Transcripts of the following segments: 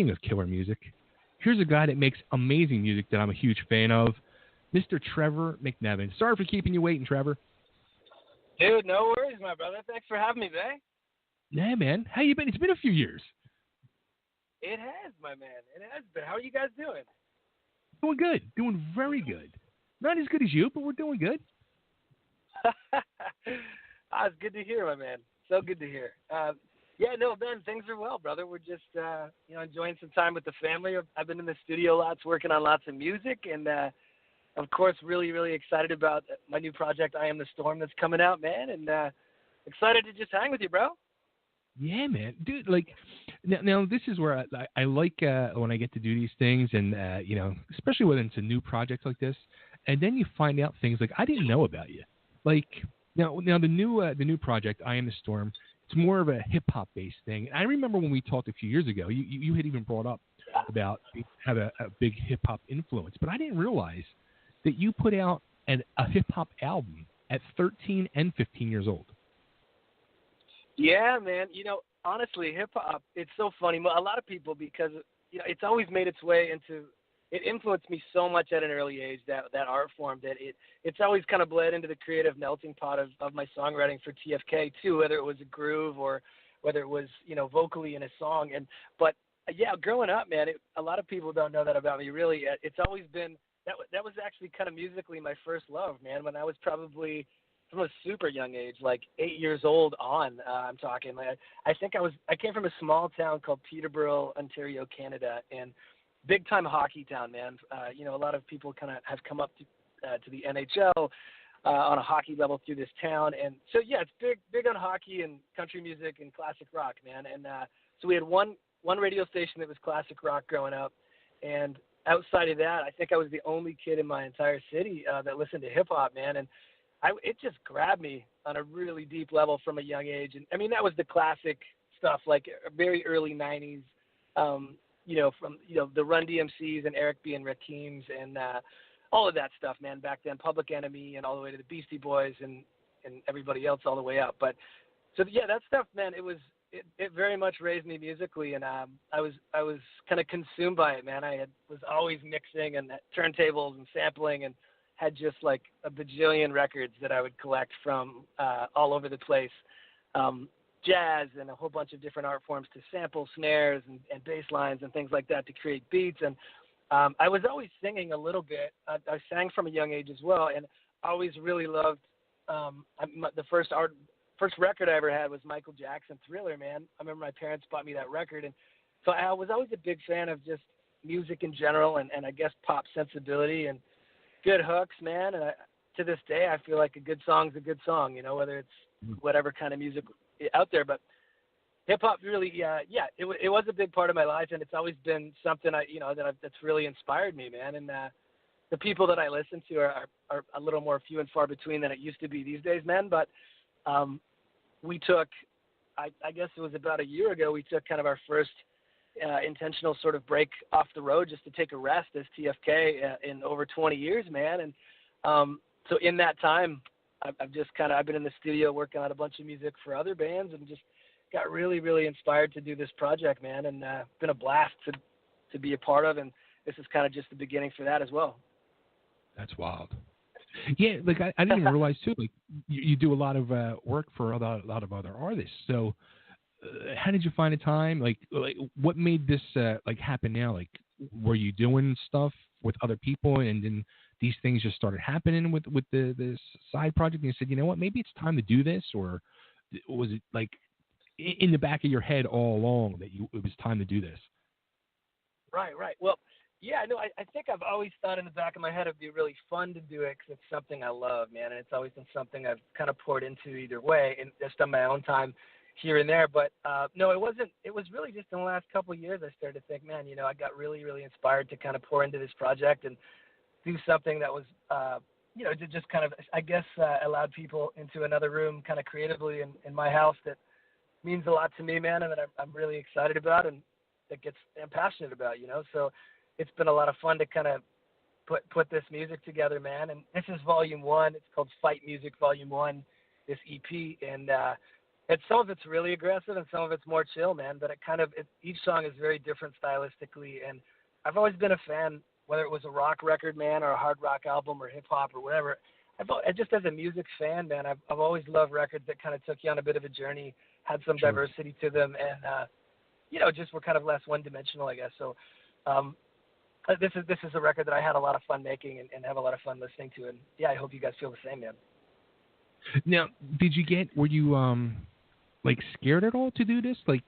speaking of killer music, here's a guy that makes amazing music that I'm a huge fan of, Mr. Trevor McNevan. Sorry for keeping you waiting, Trevor. Dude, no worries, my brother. Thanks for having me, Bay. Yeah, man. How you been? It's been a few years. It has, my man. It has been. How are you guys doing? Doing good. Doing very good. Not as good as you, but we're doing good. It's good to hear, my man. So good to hear. Yeah, no, Ben, things are well, brother. We're just, enjoying some time with the family. I've been in the studio lots, working on lots of music, and of course, really, really excited about my new project, IAmTheStorm, that's coming out, man, and excited to just hang with you, bro. Yeah, man, dude. Like, now this is where I like when I get to do these things, and especially when it's a new project like this, and then you find out things like I didn't know about you. Like now the new project, IAmTheStorm, it's more of a hip hop based thing. And I remember when we talked a few years ago, you had even brought up about have a big hip hop influence, but I didn't realize that you put out a hip hop album at 13 and 15 years old. Yeah, man. Honestly, hip hop, it's so funny. A lot of people, because it's always made its way into. It influenced me so much at an early age, that art form, that it's always kind of bled into the creative melting pot of my songwriting for TFK too, whether it was a groove or whether it was vocally in a song. But yeah, growing up, man, a lot of people don't know that about me. Really, it's always been that was actually kind of musically my first love, man. When I was probably from a super young age, like 8 years old on, I'm talking. Like I came from a small town called Peterborough, Ontario, Canada, and big time hockey town, man. A lot of people kind of have come up to the NHL on a hockey level through this town, and so yeah, it's big on hockey and country music and classic rock, man. And so we had one radio station that was classic rock growing up, and outside of that, I think I was the only kid in my entire city that listened to hip hop, man. And it just grabbed me on a really deep level from a young age. And I mean, that was the classic stuff, like very early '90s. From the Run DMCs and Eric B. and Rakims and all of that stuff, man. Back then, Public Enemy and all the way to the Beastie Boys and everybody else all the way up. But so yeah, that stuff, man. It very much raised me musically, and I was kind of consumed by it, man. Was always mixing and turntables and sampling, and had just like a bajillion records that I would collect from all over the place. Jazz and a whole bunch of different art forms to sample snares and bass lines and things like that to create beats. And I was always singing a little bit. I sang from a young age as well, and always really loved the first record I ever had was Michael Jackson, Thriller, man. I remember my parents bought me that record, and so I was always a big fan of just music in general, and I guess pop sensibility and good hooks, man. And to this day, I feel like a good song's a good song, whether it's whatever kind of music out there. But hip hop really, it was a big part of my life, and it's always been something that's really inspired me, man. And the people that I listen to are a little more few and far between than it used to be these days, man. But we took, I guess it was about a year ago, we took kind of our first intentional sort of break off the road just to take a rest as TFK in over 20 years, man. And so in that time, I've been in the studio working on a bunch of music for other bands, and just got really, really inspired to do this project, man. And been a blast to be a part of, and this is kind of just the beginning for that as well. That's wild. Yeah, like I didn't even realize too. Like you do a lot of work for a lot of other artists. So how did you find the time? Like what made this happen now? Like, were you doing stuff with other people, and then these things just started happening with this side project, and you said, you know what, maybe it's time to do this? Or was it like in the back of your head all along that it was time to do this? Right. Well, yeah, no, I think I've always thought in the back of my head it'd be really fun to do it because it's something I love, man, and it's always been something I've kind of poured into either way, and just on my own time here and there. But no, it wasn't. It was really just in the last couple of years I started to think, man, I got really, really inspired to kind of pour into this project and do something that was, to just kind of, I guess, allowed people into another room kind of creatively in my house that means a lot to me, man, and that I'm really excited about and that I'm passionate about, So it's been a lot of fun to kind of put this music together, man. And this is Volume 1. It's called Fight Music Volume 1, this EP. And it's some of it's really aggressive and some of it's more chill, man. But each song is very different stylistically, and I've always been a fan, whether it was a rock record, man, or a hard rock album or hip hop or whatever. Just as a music fan, man, I've always loved records that kind of took you on a bit of a journey, had some Sure. diversity to them, and just were kind of less one-dimensional, I guess. So this is a record that I had a lot of fun making and have a lot of fun listening to, and yeah, I hope you guys feel the same, man. Now, were you like scared at all to do this? Like,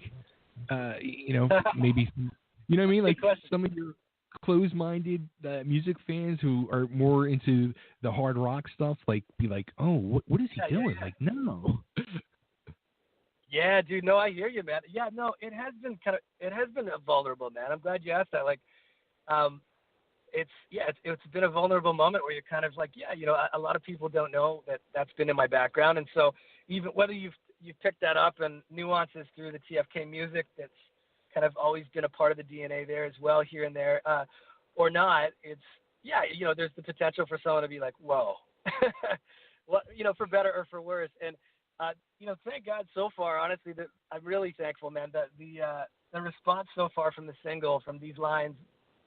maybe, you know what I mean? Like some of your closed-minded music fans who are more into the hard rock stuff, like, be like, oh, what is he doing? Yeah. Like, no. Yeah, dude. No, I hear you, man. Yeah, no, it has been vulnerable, man. I'm glad you asked that. Like, it's been a vulnerable moment where you're kind of like, a lot of people don't know that that's been in my background, and so even whether you've picked that up and nuances through the TFK music, that's kind of always been a part of the DNA there as well, here and there, or not. It's there's the potential for someone to be like, whoa, what, for better or for worse, and thank God so far. Honestly, that I'm really thankful, man. That the response so far from the single, from these lines,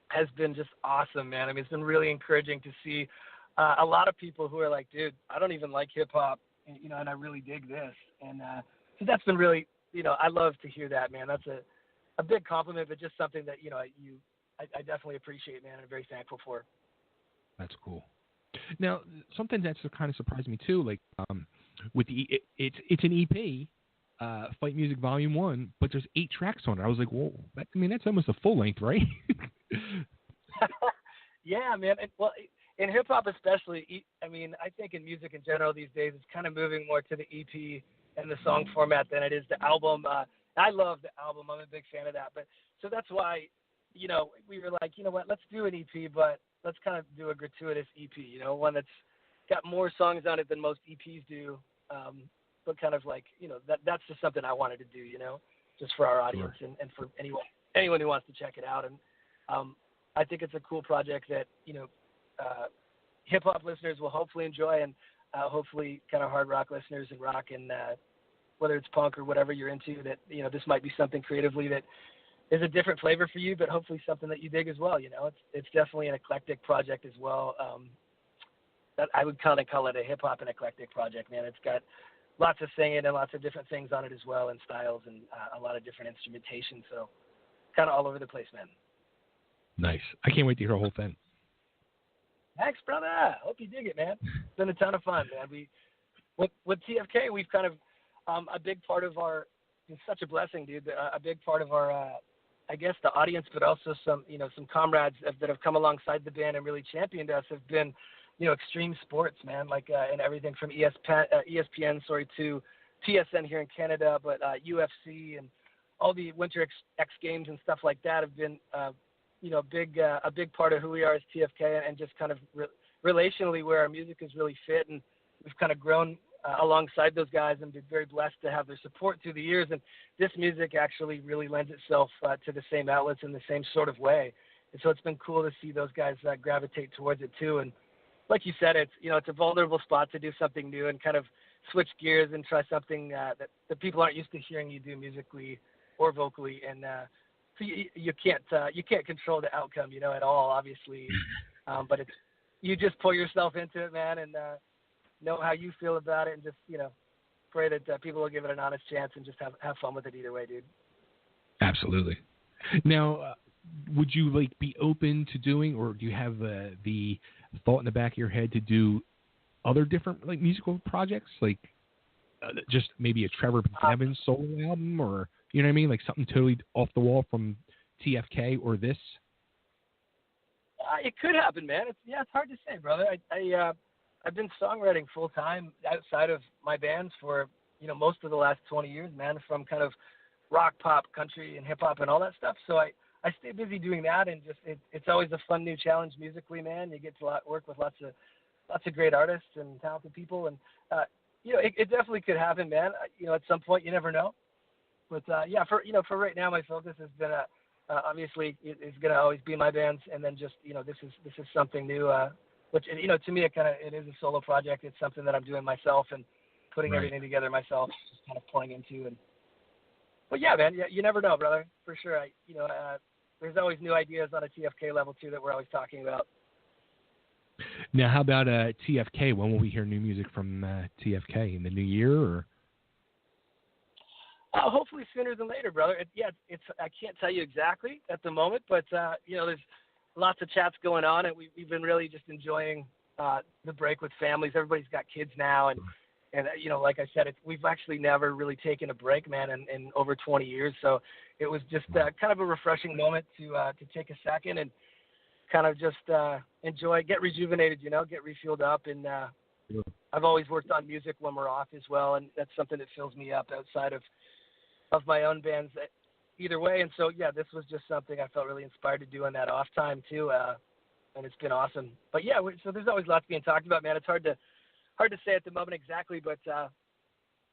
has been just awesome, man. I mean, it's been really encouraging to see a lot of people who are like, dude, I don't even like hip hop, and I really dig this, and so that's been really, I love to hear that, man. That's a big compliment, but just something that I definitely appreciate, man, and I'm very thankful for. That's cool. Now, something that's kind of surprised me too, like with it's an EP, Fight Music Volume 1, but there's 8 tracks on it. I was like, whoa, that's almost a full length, right? Yeah, man. Well, in hip hop especially, I mean, I think in music in general these days, it's kind of moving more to the EP and the song format than it is the album. I love the album. I'm a big fan of that. But so that's why, we were like, what, let's do an EP, but let's kind of do a gratuitous EP, one that's got more songs on it than most EPs do. But kind of like, that's just something I wanted to do, just for our audience. Sure. and for anyone who wants to check it out. And I think it's a cool project that, hip hop listeners will hopefully enjoy, and hopefully kind of hard rock listeners and rock, and whether it's punk or whatever you're into, that, this might be something creatively that is a different flavor for you, but hopefully something that you dig as well. It's definitely an eclectic project as well. That I would kind of call it a hip hop and eclectic project, man. It's got lots of singing and lots of different things on it as well, and styles, and a lot of different instrumentation. So kind of all over the place, man. Nice. I can't wait to hear the whole thing. Thanks, brother. Hope you dig it, man. It's been a ton of fun, man. With TFK, we've kind of a big part of our, it's such a blessing, dude. A big part of our, I guess, the audience, but also some comrades that have come alongside the band and really championed us have been, extreme sports, man. Like and everything from ESPN, to TSN here in Canada, but UFC and all the Winter X Games and stuff like that have been, a big part of who we are as TFK, and just kind of relationally where our music is really fit, and we've kind of grown alongside those guys and been very blessed to have their support through the years. And this music actually really lends itself to the same outlets in the same sort of way. And so it's been cool to see those guys gravitate towards it too. And like you said, it's a vulnerable spot to do something new and kind of switch gears and try something that the people aren't used to hearing you do musically or vocally. And so you can't control the outcome, at all, obviously. But you just pull yourself into it, man, and know how you feel about it, and just, pray that people will give it an honest chance and just have fun with it either way, dude. Absolutely. Now, would you be open to doing, or do you have the thought in the back of your head to do other different musical projects, just maybe a Trevor McNevan solo album, or you know what I mean, something totally off the wall from TFK or this? It could happen, man. It's hard to say, brother. I've been songwriting full time outside of my bands for most of the last 20 years, man, from kind of rock, pop, country, and hip hop and all that stuff. So I stay busy doing that, and just it's always a fun new challenge musically, man. You get to work with lots of great artists and talented people, and it definitely could happen, man. At some point, you never know. But for right now, my focus has been obviously it's gonna always be my bands, and then just this is something new, which to me it is a solo project. It's something that I'm doing myself, and putting Right. everything together myself, just kind of pulling into. But yeah, man, you never know, brother, for sure. There's always new ideas on a TFK level too that we're always talking about. Now, how about TFK? When will we hear new music from TFK? In the new year, or? Hopefully sooner than later, brother. It's I can't tell you exactly at the moment, but there's lots of chats going on, and we've been really just enjoying the break with families. Everybody's got kids now, and like I said, we've actually never really taken a break, man, in over 20 years. So it was just kind of a refreshing moment to take a second and kind of just enjoy, get rejuvenated, get refueled up. And I've always worked on music when we're off as well, and that's something that fills me up outside of my own bands either way. And so, yeah, this was just something I felt really inspired to do in that off time too. And it's been awesome. But yeah, so there's always lots being talked about, man. It's hard to say at the moment exactly, but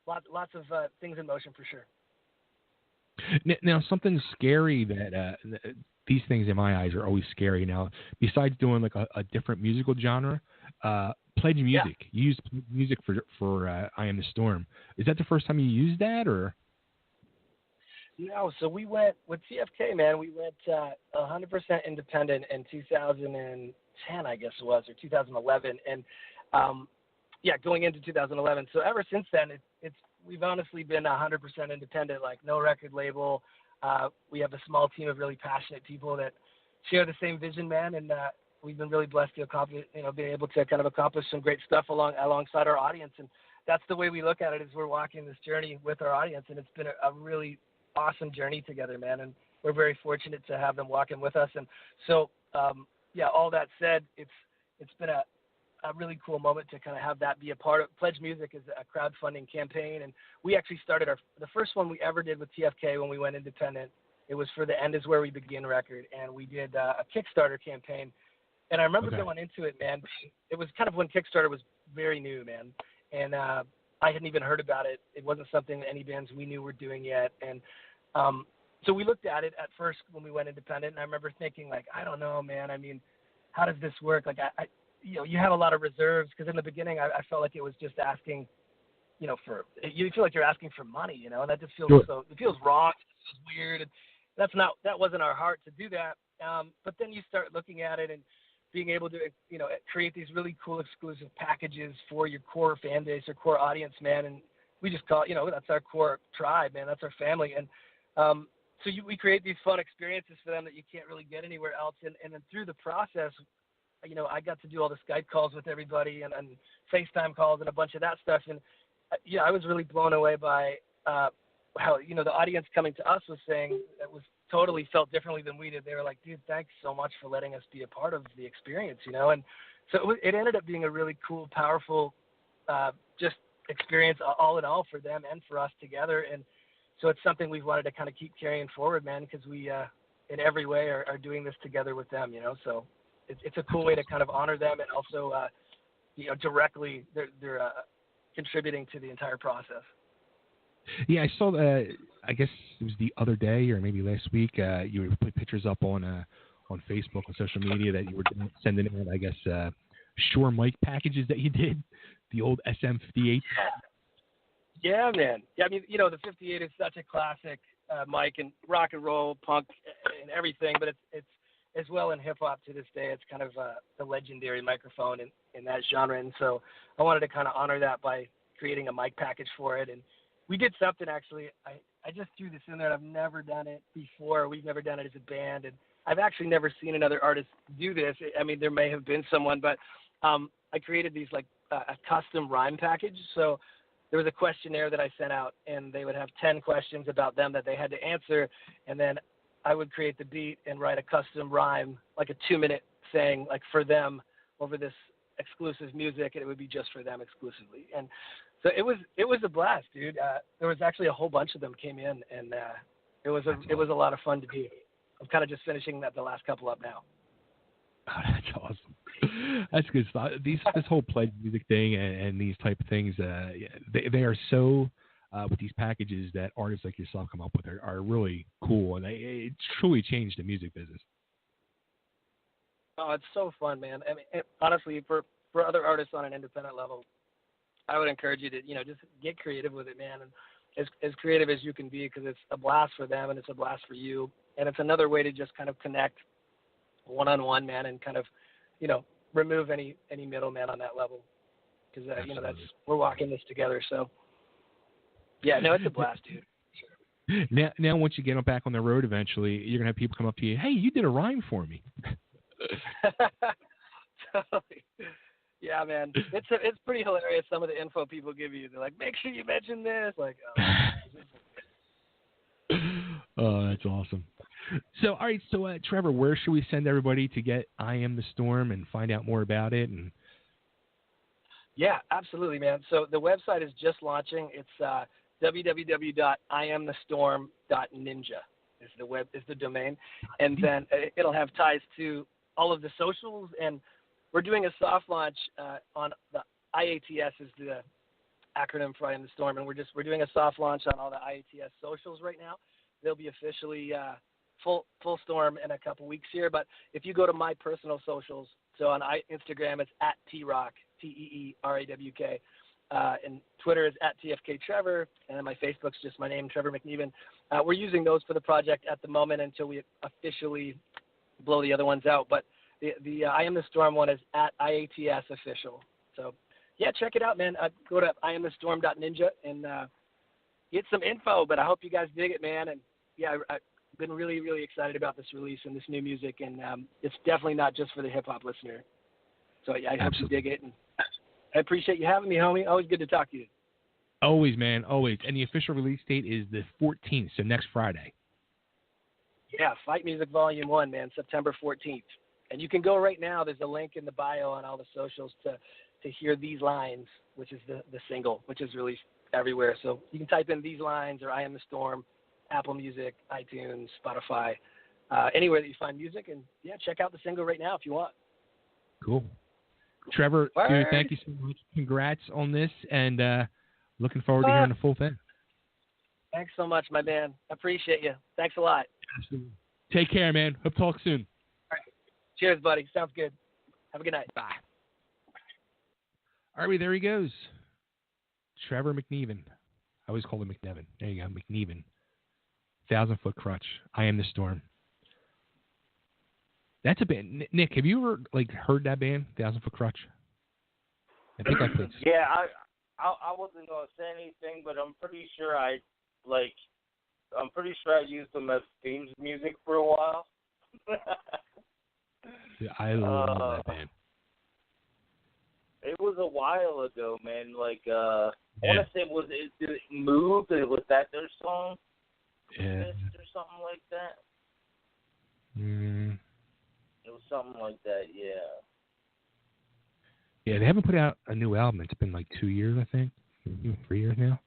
lots of things in motion for sure. Now, something scary that these things in my eyes are always scary. Now, besides doing like a different musical genre, pledge music. Yeah. You used music for IAmTheStorm. Is that the first time you used that, or? No, so we went with TFK, man. We went 100% independent in 2010, I guess it was, or 2011, and going into 2011. So ever since then, we've honestly been 100% independent, like no record label. We have a small team of really passionate people that share the same vision, man, and we've been really blessed to accomplish, being able to kind of accomplish some great stuff alongside our audience. And that's the way we look at it, is we're walking this journey with our audience, and it's been a really awesome journey together, man, and we're very fortunate to have them walking with us. And so, all that said, it's been a really cool moment to kind of have that be a part of. Pledge Music is a crowdfunding campaign, and we actually started the first one we ever did with TFK when we went independent. It was for the End Is Where We Begin record, and we did a Kickstarter campaign. And I remember going into it, man. It was kind of when Kickstarter was very new, man, and I hadn't even heard about it. It wasn't something any bands we knew were doing yet. And so we looked at it at first when we went independent, and I remember thinking, like, I don't know, man. I mean, how does this work? Like, you have a lot of reserves, because in the beginning I felt like it was just asking, you feel like you're asking for money, and that just feels it feels wrong. It feels weird. And that wasn't our heart to do that. But then you start looking at it and being able to, create these really cool exclusive packages for your core fan base or core audience, man. And we just call it, that's our core tribe, man. That's our family. And we create these fun experiences for them that you can't really get anywhere else. And then through the process, I got to do all the Skype calls with everybody and FaceTime calls and a bunch of that stuff. And I was really blown away by how, the audience coming to us was saying it was totally felt differently than we did. They were like, dude, thanks so much for letting us be a part of the experience, And so it ended up being a really cool, powerful, just experience all in all for them and for us together. And so it's something we've wanted to kind of keep carrying forward, man, because we, in every way, are doing this together with them, So it's a cool way to kind of honor them, and also, directly they're contributing to the entire process. Yeah, I saw I guess it was the other day or maybe last week. You would put pictures up on Facebook, on social media, that you were sending in, I guess, Shure mic packages that you did, the old SM58. Yeah, man. Yeah, I mean, the 58 is such a classic mic in rock and roll, punk, and everything, but it's as well in hip hop to this day. It's kind of the legendary microphone in that genre, and so I wanted to kind of honor that by creating a mic package for it. And we did something, actually. I just threw this in there. I've never done it before. We've never done it as a band, and I've actually never seen another artist do this. I mean, there may have been someone, but I created these like a custom rhyme package. So there was a questionnaire that I sent out, and they would have 10 questions about them that they had to answer, and then I would create the beat and write a custom rhyme, like a 2-minute thing, like for them over this exclusive music, and it would be just for them exclusively. And so it was a blast, dude. There was actually a whole bunch of them came in, and it was a lot of fun to do. I'm kind of just finishing the last couple up now. Oh, that's awesome. That's good stuff. This whole pledge music thing and these type of things, they are so with these packages that artists like yourself come up with are really cool, and it truly changed the music business. Oh, it's so fun, man. I mean, honestly, for other artists on an independent level, I would encourage you to, just get creative with it, man, and as creative as you can be, because it's a blast for them and it's a blast for you, and it's another way to just kind of connect one-on-one, man, and kind of, remove any middleman on that level, because we're walking this together. So, yeah, no, it's a blast, dude. Now, once you get back on the road, eventually, you're gonna have people come up to you. Hey, you did a rhyme for me. Totally. Yeah, man, it's pretty hilarious. Some of the info people give you, they're like, make sure you mention this. Like, oh, that's awesome. So, all right, Trevor, where should we send everybody to get I Am the Storm and find out more about it? And yeah, absolutely, man. So the website is just launching. It's www.IAmTheStorm.ninja is the domain, and then it'll have ties to all of the socials, and we're doing a soft launch on the IATS is the acronym for I Am the Storm, and we're doing a soft launch on all the IATS socials right now. They'll be officially full storm in a couple weeks here, but if you go to my personal socials, so on Instagram it's @TRock, TEERAWK, and Twitter is @TFKTrevor, and then my Facebook's just my name, Trevor McNevan. We're using those for the project at the moment until we officially blow the other ones out, but the I Am the Storm one is @IATS official. So yeah, check it out, man. Go to IAmTheStorm.ninja and get some info, but I hope you guys dig it, man. And yeah, I've been really, really excited about this release and this new music, and it's definitely not just for the hip-hop listener. So yeah, I hope you dig it, and I appreciate you having me, homie. Always good to talk to you. Always, man, always. And the official release date is the 14th, so next Friday. Yeah, Fight Music Volume 1, man, September 14th. And you can go right now. There's a link in the bio on all the socials to hear These Lines, which is the single, which is released everywhere. So you can type in These Lines or I Am the Storm, Apple Music, iTunes, Spotify, anywhere that you find music. And, yeah, check out the single right now if you want. Cool. Trevor, dude, thank you so much. Congrats on this, and looking forward to hearing the full thing. Thanks so much, my man. Appreciate you. Thanks a lot. Absolutely. Take care, man. Hope to talk soon. All right. Cheers, buddy. Sounds good. Have a good night. Bye. All right, there he goes. Trevor McNevan. I always call him McNevan. There you go, McNevan. 1,000 Foot Krutch. I Am the Storm. That's a band. Nick, have you ever heard that band, 1,000 Foot Krutch? I think I played. Yeah, I wasn't gonna say anything, but I'm pretty sure I used them as theme music for a while. Yeah, I love that band. It was a while ago, man. I want to say did it Move? Was that their song? Yeah. Or something like that. Mm. It was something like that, yeah. Yeah, they haven't put out a new album. It's been 2 years, I think. 3 years now.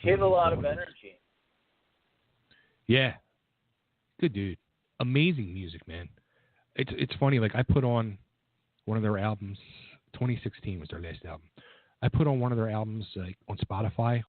He has a lot of energy. Yeah. Good dude. Amazing music, man. It's funny, I put on one of their albums, 2016 was their last album. I put on one of their albums on Spotify